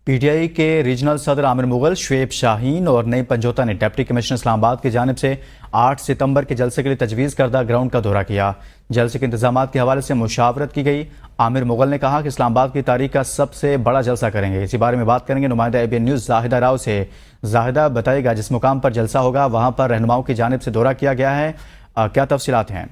P T I کے regional صدر عامر مغل، شعیب شاہین اور نئی پنجوتا نے ڈپٹی کمشنر اسلام آباد کی جانب سے 8 ستمبر کے جلسے کے لیے تجویز کردہ گراؤنڈ کا دورہ کیا۔ جلسے کے انتظامات کے حوالے سے مشاورت کی گئی۔ عامر مغل نے کہا کہ اسلام آباد کی تاریخ کا سب سے بڑا جلسہ کریں گے۔ اسی بارے میں بات کریں گے نمائندہ ABN نیوز زاہدہ راؤ سے۔ زاہدہ بتائے گا، جس مقام پر جلسہ ہوگا وہاں پر رہنماؤں کی جانب سے دورہ کیا گیا ہے، کیا تفصیلات ہیں؟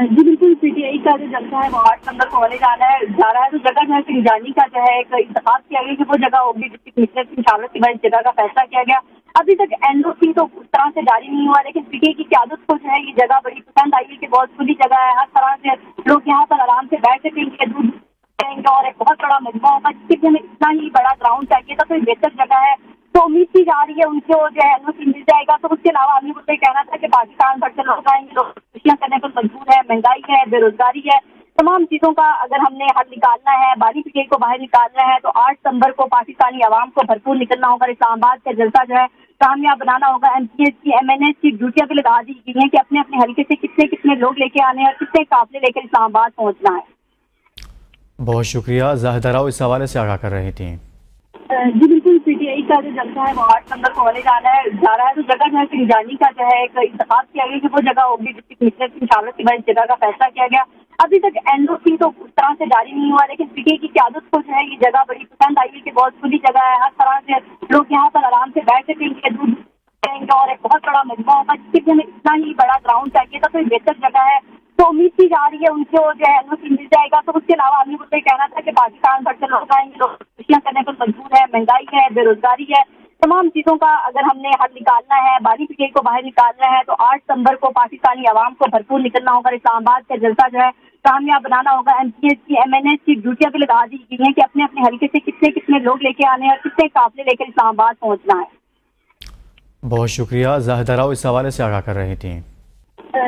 جی بالکل، پی ٹی آئی کا جو جلسہ ہے وہ 8 نمبر کو ہونے جا رہا ہے، تو جگہ جو ہے سنجانی کا جو ہے ایک انتخاب کیا گیا کہ وہ جگہ ہوگی ڈپٹی کمشنر کی مشاورت کے بعد اس جگہ کا فیصلہ کیا گیا۔ ابھی تک NOC تو اس طرح سے جاری نہیں ہوا، لیکن پی ٹی آئی کی قیادت کو جو ہے یہ جگہ بڑی پسند آئی ہے کہ بہت کھلی جگہ ہے، ہر طرح سے لوگ یہاں پر آرام سے بیٹھ سکیں گے، دودھ پئیں گے اور ایک بہت بڑا مجمع ہوگا جس کے لیے ہمیں اتنا ہی بڑا گراؤنڈ چاہیے تھا، تو یہ بہتر جگہ ہے۔ تو امید کی جا رہی ہے ان کو جو ہے NOC مل جائے گا۔ تو اس کے علاوہ ہمیں مجھے کہنا تھا کہ پاکستان بھر سے لوگ آئیں گے، لوگ خوشیاں کرنے پر مجبور ہے، مہنگائی ہے، بے روزگاری ہے، تمام چیزوں کا اگر ہم نے حل نکالنا ہے، باری پی ٹی آئی کو باہر نکالنا ہے، تو 8 ستمبر کو پاکستانی عوام کو بھرپور نکلنا ہوگا۔ اسلام آباد کا جلسہ جو ہے کامیاب بنانا ہوگا۔ MPS کی MNS کی ڈیوٹیاں بھی لگا دی گئی ہیں کہ اپنے اپنے حلقے سے کتنے لوگ لے کے آنے ہیں اور کتنے قافلے لے کر اسلام آباد پہنچنا ہے۔ بہت شکریہ، زاہدہ راؤ اس حوالے سے آگاہ کر رہی تھیں۔ جی بالکل، پی ٹی آئی کا جو جلسہ ہے وہ 8 نمبر کو ہونے جا رہا ہے، تو جگہ جو ہے سنجانی کا جو ہے ایک انتخاب کیا گیا کہ وہ جگہ ہوگی ڈپٹی کمشنر کی مشاورت کے بعد اس جگہ کا فیصلہ کیا گیا۔ ابھی تک NOC تو اس طرح سے جاری نہیں ہوا، لیکن پی ٹی آئی کی قیادت کو جو ہے یہ جگہ بڑی پسند آئی ہے کہ بہت کھلی جگہ ہے، ہر طرح سے لوگ یہاں پر آرام سے بیٹھ سکیں گے، دودھ پئیں گے اور ایک بہت بڑا مجمع ہوگا جس کے لیے ہمیں اتنا ہی بڑا گراؤنڈ چاہیے تھا، تو یہ بہتر جگہ ہے۔ تو امید کی جا رہی ہے ان کو جو ہے NOC مل جائے گا۔ تو اس کے علاوہ ہمیں مجھے کہنا تھا کہ پاکستان بھر سے لوگ آئیں گے، لوگ خوشیاں کرنے پر مجبور ہے، مہنگائی ہے، بے روزگاری ہے، تمام چیزوں کا اگر ہم نے حل نکالنا ہے، باری پی ٹی آئی کو باہر نکالنا ہے، تو 8 ستمبر کو پاکستانی عوام کو بھرپور نکلنا ہوگا۔ اسلام آباد کا جلسہ جو ہے کامیاب بنانا ہوگا۔ MPS کی MNS کی ڈیوٹیاں بھی لگا دی گئی ہیں کہ اپنے اپنے حلقے سے کتنے لوگ لے کے آنے ہیں اور کتنے قافلے لے کر اسلام آباد پہنچنا ہے۔ بہت شکریہ، زاہدہ راؤ اس حوالے سے آگاہ کر رہی تھیں۔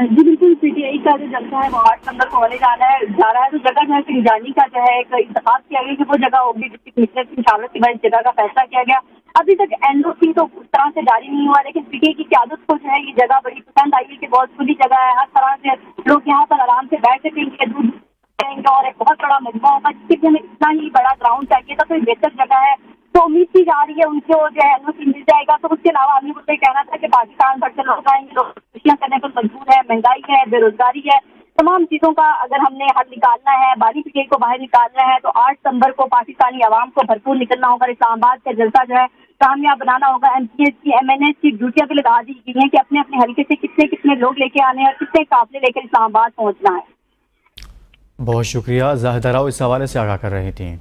جی بالکل، پی ٹی آئی کا جو جلسہ ہے وہ 8 نمبر کو ہونے جا رہا ہے، تو جگہ جو ہے سنجانی کا جو ہے ایک انتخاب کیا گیا کہ وہ جگہ ہوگی ڈپٹی کمشنر کی مشاورت کے بعد اس جگہ کا فیصلہ کیا گیا۔ ابھی تک NOC تو اس طرح سے جاری نہیں ہوا، لیکن پی ٹی آئی کی قیادت کو جو ہے یہ جگہ بڑی پسند آئی ہے کہ بہت کھلی جگہ ہے، ہر طرح سے لوگ یہاں پر آرام سے بیٹھ سکیں گے، دودھ پئیں گے اور ایک بہت بڑا مجمع ہوگا جس کے لیے ہمیں اتنا ہی بڑا گراؤنڈ چاہیے تھا، تو یہ بہتر جگہ ہے۔ تو امید کی جا رہی ہے ان کو جو ہے NOC مل جائے گا۔ تو اس کے علاوہ ہمیں مجھے کہنا تھا کہ پاکستان بھر سے لوگ آئیں گے، لوگ خوشیاں کرنے پر مجبور ہے، مہنگائی ہے، بے روزگاری ہے، تمام چیزوں کا اگر ہم نے حل نکالنا ہے، باری پی ٹی آئی کو باہر نکالنا ہے، تو 8 ستمبر کو پاکستانی عوام کو بھرپور نکلنا ہوگا۔ اسلام آباد کا جلسہ جو ہے کامیاب بنانا ہوگا۔ MPS کی MNS کی ڈیوٹیاں بھی لگا دی گئی ہیں کہ اپنے اپنے حلقے سے کتنے لوگ لے کے آنے ہیں اور کتنے قافلے لے کر اسلام آباد پہنچنا ہے۔ بہت شکریہ، زاہدہ راؤ اس حوالے سے آگاہ کر رہی تھیں۔